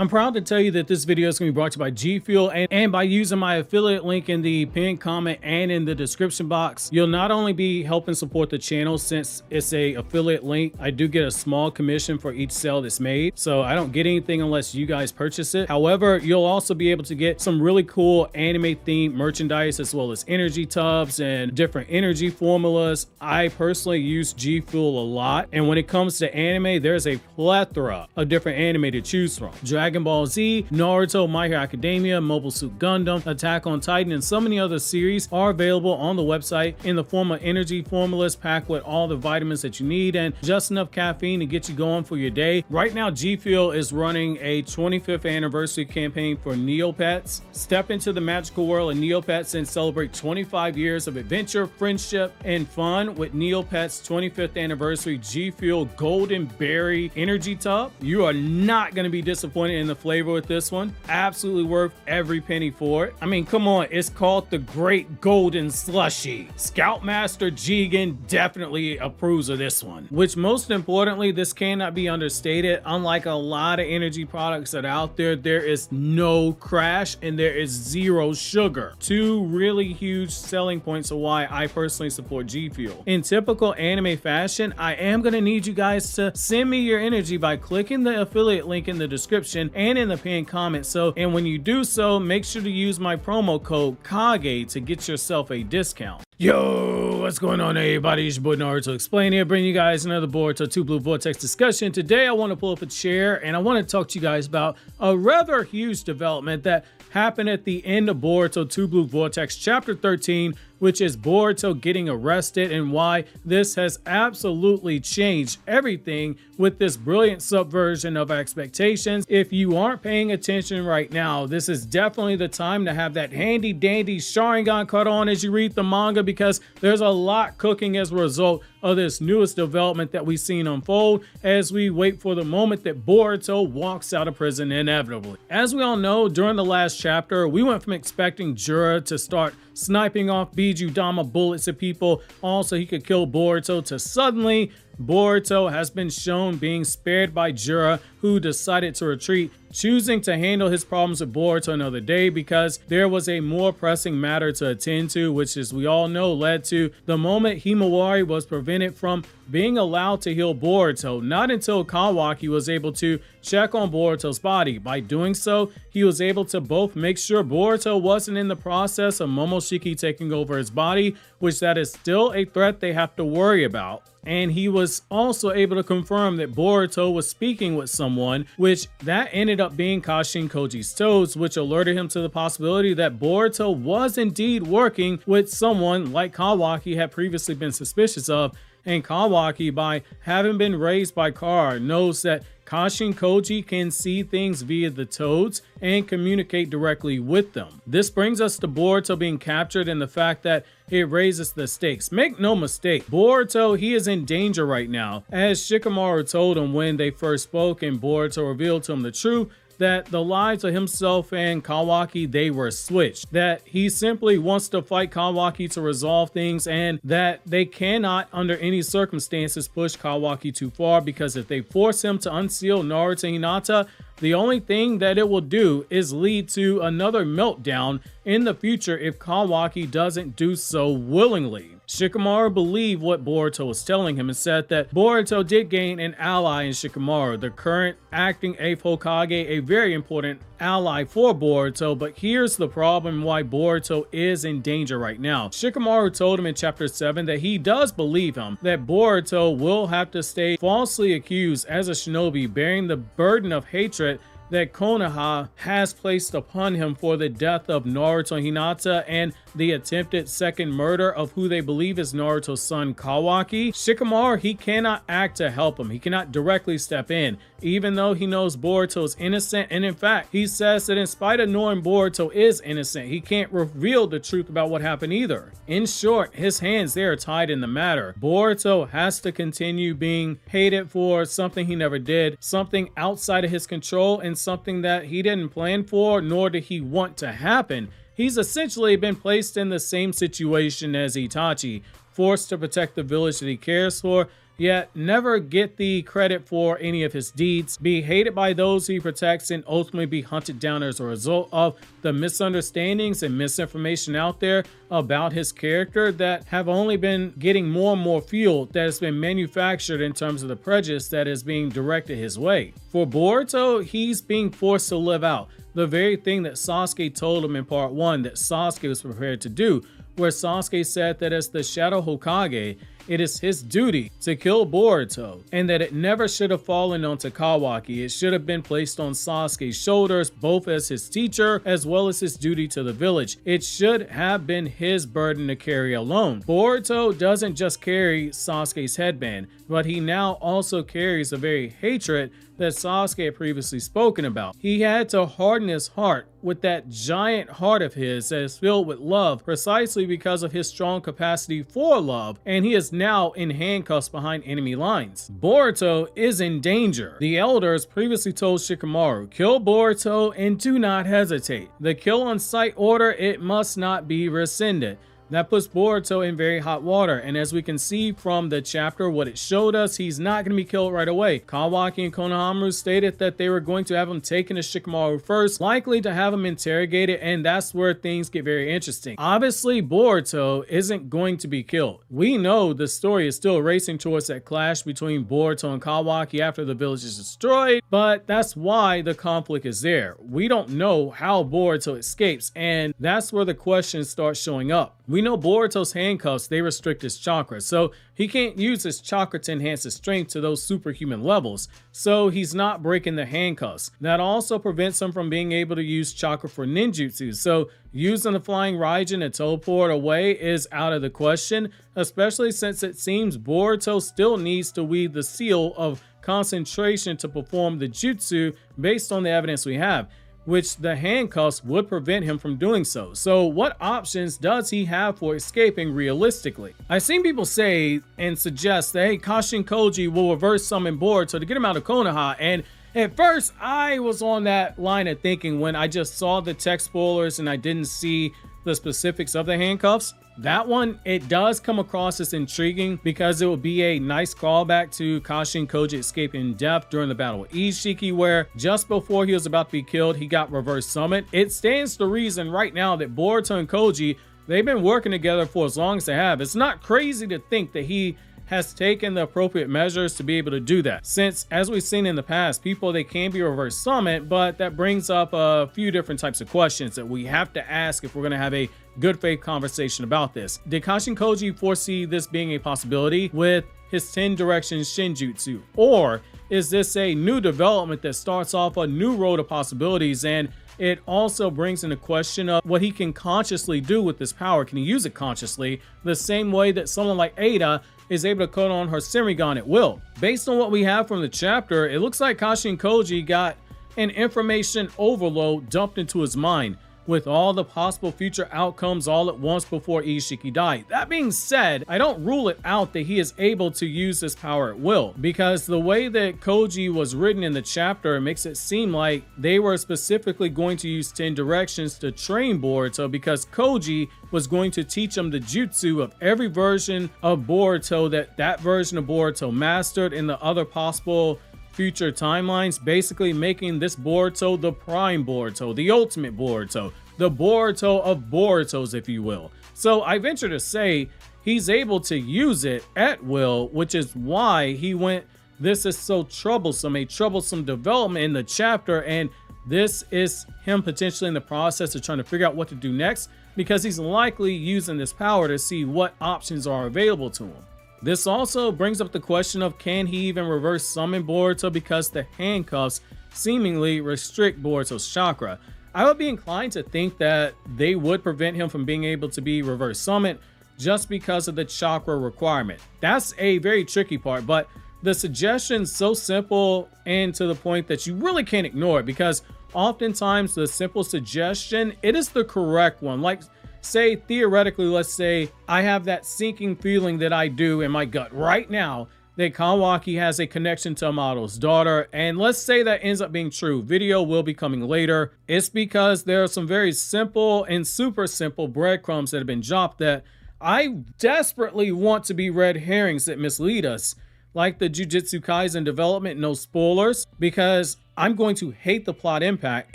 I'm proud to tell you that this video is going to be brought to you by G Fuel, and by using my affiliate link in the pinned comment and in the description box, you'll not only be helping support the channel since it's a affiliate link. I do get a small commission for each sale that's made, so I don't get anything unless you guys purchase it. However, you'll also be able to get some really cool anime themed merchandise as well as energy tubs and different energy formulas. I personally use G Fuel a lot, and when it comes to anime, there's a plethora of different anime to choose from. Dragon Ball Z, Naruto, My Hero Academia, Mobile Suit Gundam, Attack on Titan, and so many other series are available on the website in the form of energy formulas packed with all the vitamins that you need and just enough caffeine to get you going for your day. Right now, G Fuel is running a 25th anniversary campaign for Neopets. Step into the magical world of Neopets and celebrate 25 years of adventure, friendship, and fun with Neopets 25th anniversary G Fuel Golden Berry Energy Tub. You are not going to be disappointed in the flavor with this one. Absolutely worth every penny for it. I mean, come on, it's called the Great Golden Slushy. Scoutmaster Jigen definitely approves of this one. Which, most importantly, this cannot be understated. Unlike a lot of energy products that are out there, there is no crash and there is zero sugar. Two really huge selling points of why I personally support G Fuel. In typical anime fashion, I am going to need you guys to send me your energy by clicking the affiliate link in the description and in the pinned comment. And when you do so, make sure to use my promo code KAGE to get yourself a discount. Yo, what's going on, everybody? It's your boy Naruto Explain here, bringing you guys another Boruto 2 Blue Vortex discussion. Today, I want to pull up a chair and I want to talk to you guys about a rather huge development that happened at the end of Boruto 2 Blue Vortex chapter 13, which is Boruto getting arrested, and why this has absolutely changed everything with this brilliant subversion of expectations. If you aren't paying attention right now, this is definitely the time to have that handy dandy Sharingan cut on as you read the manga, because there's a lot cooking as a result of this newest development that we've seen unfold as we wait for the moment that Boruto walks out of prison inevitably. As we all know, during the last chapter, we went from expecting Jura to start sniping off Bijudama bullets at people, also he could kill Boruto, to suddenly Boruto has been shown being spared by Jura, who decided to retreat, choosing to handle his problems with Boruto another day because there was a more pressing matter to attend to, which, as we all know, led to the moment Himawari was prevented from being allowed to heal Boruto, not until Kawaki was able to check on Boruto's body. By doing so, he was able to both make sure Boruto wasn't in the process of Momoshiki taking over his body, which that is still a threat they have to worry about, and he was also able to confirm that Boruto was speaking with someone, which that ended up being Kashin Koji's toads, which alerted him to the possibility that Boruto was indeed working with someone like Kawaki had previously been suspicious of. And Kawaki, by having been raised by Kar, knows that Kashin Koji can see things via the toads and communicate directly with them. This brings us to Boruto being captured and the fact that it raises the stakes. Make no mistake, Boruto, he is in danger right now. As Shikamaru told him when they first spoke and Boruto revealed to him the truth, that the lives of himself and Kawaki, they were switched, that he simply wants to fight Kawaki to resolve things, and that they cannot under any circumstances push Kawaki too far, because if they force him to unseal Naruto and Hinata, the only thing that it will do is lead to another meltdown in the future if Kawaki doesn't do so willingly. Shikamaru believed what Boruto was telling him and said that Boruto did gain an ally in Shikamaru, the current acting 8th Hokage, a very important ally for Boruto. But here's the problem why Boruto is in danger right now. Shikamaru told him in chapter 7 that he does believe him, that Boruto will have to stay falsely accused as a shinobi, bearing the burden of hatred that Konoha has placed upon him for the death of Naruto and Hinata and the attempted second murder of who they believe is Naruto's son Kawaki. Shikamaru, he cannot act to help him. He cannot directly step in, even though he knows Boruto is innocent. And in fact, he says that in spite of knowing Boruto is innocent, he can't reveal the truth about what happened either. In short, his hands, they are tied in the matter. Boruto has to continue being hated for something he never did, something outside of his control, and something that he didn't plan for, nor did he want to happen. He's essentially been placed in the same situation as Itachi, forced to protect the village that he cares for. yet never get the credit for any of his deeds, be hated by those he protects, and ultimately be hunted down as a result of the misunderstandings and misinformation out there about his character that have only been getting more and more fuel that has been manufactured in terms of the prejudice that is being directed his way. For Boruto, he's being forced to live out the very thing that Sasuke told him in part 1 that Sasuke was prepared to do, where Sasuke said that as the Shadow Hokage, it is his duty to kill Boruto, and that it never should have fallen onto Kawaki. It should have been placed on Sasuke's shoulders, both as his teacher as well as his duty to the village. It should have been his burden to carry alone. Boruto doesn't just carry Sasuke's headband, but he now also carries a very hatred that Sasuke had previously spoken about. He had to harden his heart with that giant heart of his that is filled with love, precisely because of his strong capacity for love, and he is now in handcuffs behind enemy lines. Boruto is in danger. The elders previously told Shikamaru, kill Boruto and do not hesitate. The kill on sight order, it must not be rescinded. That puts Boruto in very hot water, and as we can see from the chapter, what it showed us, he's not going to be killed right away. Kawaki and Konohamaru stated that they were going to have him taken to Shikamaru first, likely to have him interrogated, and that's where things get very interesting. Obviously, Boruto isn't going to be killed. We know the story is still racing towards that clash between Boruto and Kawaki after the village is destroyed, but that's why the conflict is there. We don't know how Boruto escapes, and that's where the questions start showing up. We know Boruto's handcuffs, they restrict his chakra, so he can't use his chakra to enhance his strength to those superhuman levels, so he's not breaking the handcuffs. That also prevents him from being able to use chakra for ninjutsu, so using the flying Raijin to teleport away is out of the question, especially since it seems Boruto still needs to weave the seal of concentration to perform the jutsu based on the evidence we have, which the handcuffs would prevent him from doing so. So what options does he have for escaping realistically? I've seen people say and suggest that, hey, Kashin Koji will reverse summon Boruto to get him out of Konoha, and at first I was on that line of thinking when I just saw the text spoilers and I didn't see the specifics of the handcuffs. That one, it does come across as intriguing because it will be a nice callback to Kashin Koji escaping death during the battle with Ishiki, where just before he was about to be killed, he got reverse summoned. It stands to reason right now that Boruto and Koji, they've been working together for as long as they have. It's not crazy to think that he has taken the appropriate measures to be able to do that, since as we've seen in the past, people, they can be reverse summoned, but that brings up a few different types of questions that we have to ask if we're going to have a good faith conversation about this. Did Kashin Koji foresee this being a possibility with his 10 directions Shinjutsu, or is this a new development that starts off a new road of possibilities, and it also brings into question of what he can consciously do with this power? Can he use it consciously the same way that someone like Ada is able to cut on her Semigon at will? Based on what we have from the chapter, it looks like Kashin Koji got an information overload dumped into his mind, with all the possible future outcomes all at once before Ishiki died. That being said, I don't rule it out that he is able to use this power at will, because the way that Koji was written in the chapter makes it seem like they were specifically going to use 10 directions to train Boruto, because Koji was going to teach him the jutsu of every version of Boruto that version of Boruto mastered in the other possible future timelines, basically making this Boruto the prime Boruto, the ultimate Boruto, the Boruto of Borutos, if you will. So I venture to say he's able to use it at will, which is why he went, this is so troublesome, a troublesome development in the chapter, and this is him potentially in the process of trying to figure out what to do next, because he's likely using this power to see what options are available to him. This also brings up the question of, can he even reverse summon Boruto, because the handcuffs seemingly restrict Boruto's chakra. I would be inclined to think that they would prevent him from being able to be reverse summoned just because of the chakra requirement. That's a very tricky part, but the suggestion's so simple and to the point that you really can't ignore it, because oftentimes the simple suggestion, it is the correct one. Like, say theoretically, let's say I have that sinking feeling that I do in my gut right now that Kawaki has a connection to Amado's daughter, and let's say that ends up being true. Video will be coming later. It's because there are some very simple and super simple breadcrumbs that have been dropped that I desperately want to be red herrings that mislead us. like the Jujutsu Kaisen development, no spoilers, because I'm going to hate the plot impact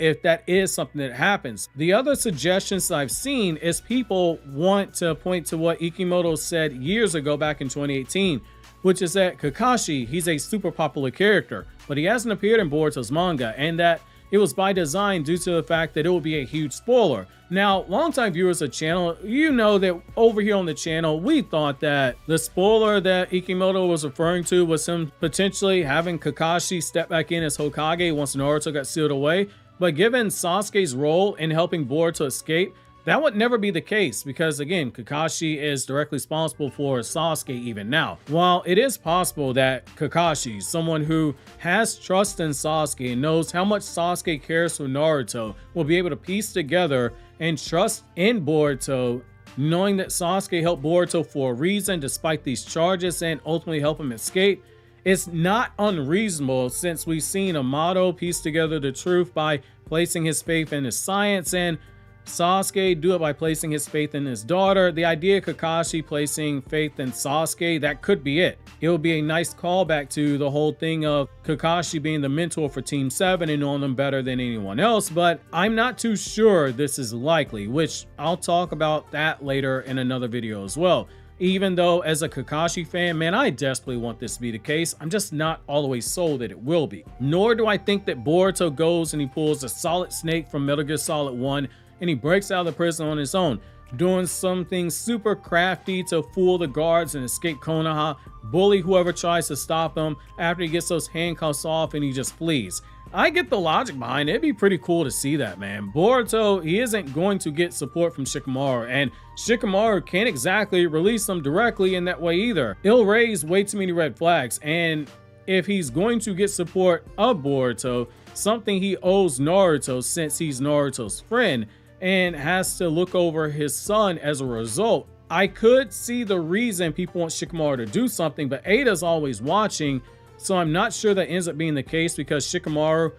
if that is something that happens. The other suggestions I've seen is people want to point to what Ikimoto said years ago back in 2018, which is that Kakashi, he's a super popular character, but he hasn't appeared in Boruto's manga, and that it was by design due to the fact that it would be a huge spoiler. Now, longtime viewers of the channel, you know that over here on the channel, we thought that the spoiler that Ikimoto was referring to was him potentially having Kakashi step back in as Hokage once Naruto got sealed away. But given Sasuke's role in helping Boruto escape, that would never be the case because, again, Kakashi is directly responsible for Sasuke even now. While it is possible that Kakashi, someone who has trust in Sasuke and knows how much Sasuke cares for Naruto, will be able to piece together and trust in Boruto, knowing that Sasuke helped Boruto for a reason despite these charges and ultimately help him escape, it's not unreasonable since we've seen Amato piece together the truth by placing his faith in his science, and Sasuke do it by placing his faith in his daughter. The idea of Kakashi placing faith in Sasuke, that could be it. It would be a nice callback to the whole thing of Kakashi being the mentor for Team 7 and knowing them better than anyone else, but I'm not too sure this is likely, which I'll talk about that later in another video as well. Even though as a Kakashi fan, man, I desperately want this to be the case, I'm just not all the way sold that it will be. Nor do I think that Boruto goes and he pulls a Solid Snake from Metal Gear Solid 1 and he breaks out of the prison on his own, doing something super crafty to fool the guards and escape Konoha, bully whoever tries to stop him after he gets those handcuffs off and he just flees. I get the logic behind it. It'd be pretty cool to see that, man. Boruto, he isn't going to get support from Shikamaru, and Shikamaru can't exactly release him directly in that way either. It'll raise way too many red flags, and if he's going to get support of Boruto, something he owes Naruto since he's Naruto's friend, and has to look over his son as a result. I could see the reason people want Shikamaru to do something, but Ada's always watching, so I'm not sure that ends up being the case because Shikamaru,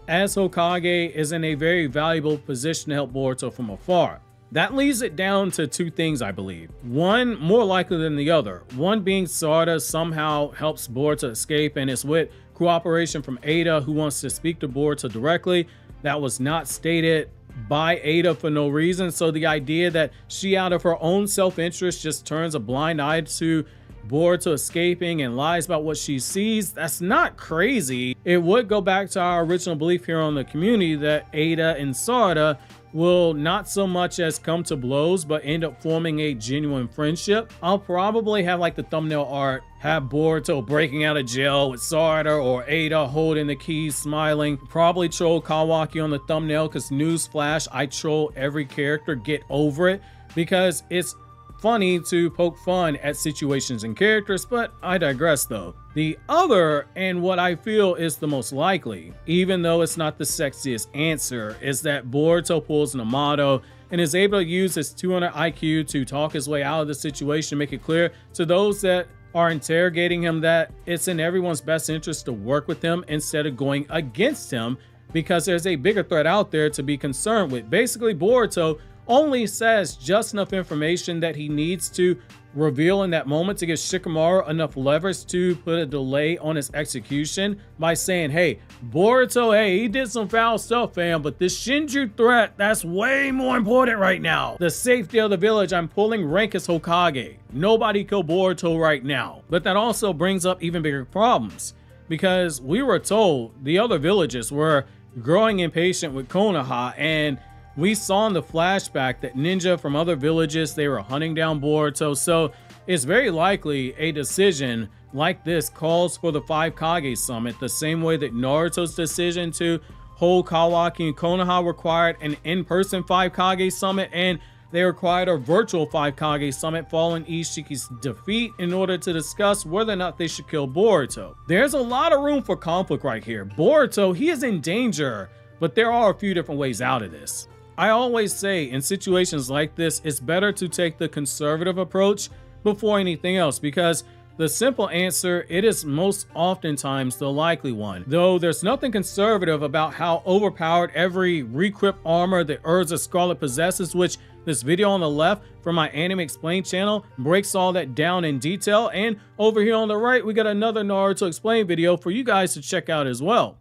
as Hokage, is in a very valuable position to help Boruto from afar. That leaves it down to two things, I believe. One more likely than the other. One being Sarada somehow helps Boruto escape, and it's with cooperation from Ada, who wants to speak to Boruto directly. That was not stated by Ada for no reason, so the idea that she out of her own self-interest just turns a blind eye to Boruto escaping and lies about what she sees, that's not crazy. It would go back to our original belief here on the community that Ada and Sarada will not so much as come to blows but end up forming a genuine friendship. I'll probably have like the thumbnail art have Boruto breaking out of jail with Sarada or Ada holding the keys smiling. Probably troll Kawaki on the thumbnail because newsflash, I troll every character, get over it, because it's funny to poke fun at situations and characters, but I digress though. The other, and what I feel is the most likely, even though it's not the sexiest answer, is that Boruto pulls an Amato and is able to use his 200 IQ to talk his way out of the situation, make it clear to those that are interrogating him that it's in everyone's best interest to work with him instead of going against him, because there's a bigger threat out there to be concerned with. Basically, Boruto only says just enough information that he needs to reveal in that moment to give Shikamaru enough leverage to put a delay on his execution by saying, hey, Boruto, hey, he did some foul stuff, fam, but this Shinju threat, that's way more important right now. The safety of the village, I'm pulling rank as Hokage. Nobody kill Boruto right now. But that also brings up even bigger problems, because we were told the other villages were growing impatient with Konoha, and we saw in the flashback that ninja from other villages, they were hunting down Boruto, so it's very likely a decision like this calls for the 5 Kage summit, the same way that Naruto's decision to hold Kawaki and Konoha required an in-person 5 Kage summit, and they required a virtual 5 Kage summit following Ishiki's defeat in order to discuss whether or not they should kill Boruto. There's a lot of room for conflict right here. Boruto, he is in danger, but there are a few different ways out of this. I always say in situations like this, it's better to take the conservative approach before anything else, because the simple answer, it is most oftentimes the likely one. Though there's nothing conservative about how overpowered every re-equipped armor that Urza Scarlet possesses, which This video on the left from my Anime Explain channel breaks all that down in detail, and over here on the right we got another Naruto Explain video for you guys to check out as well.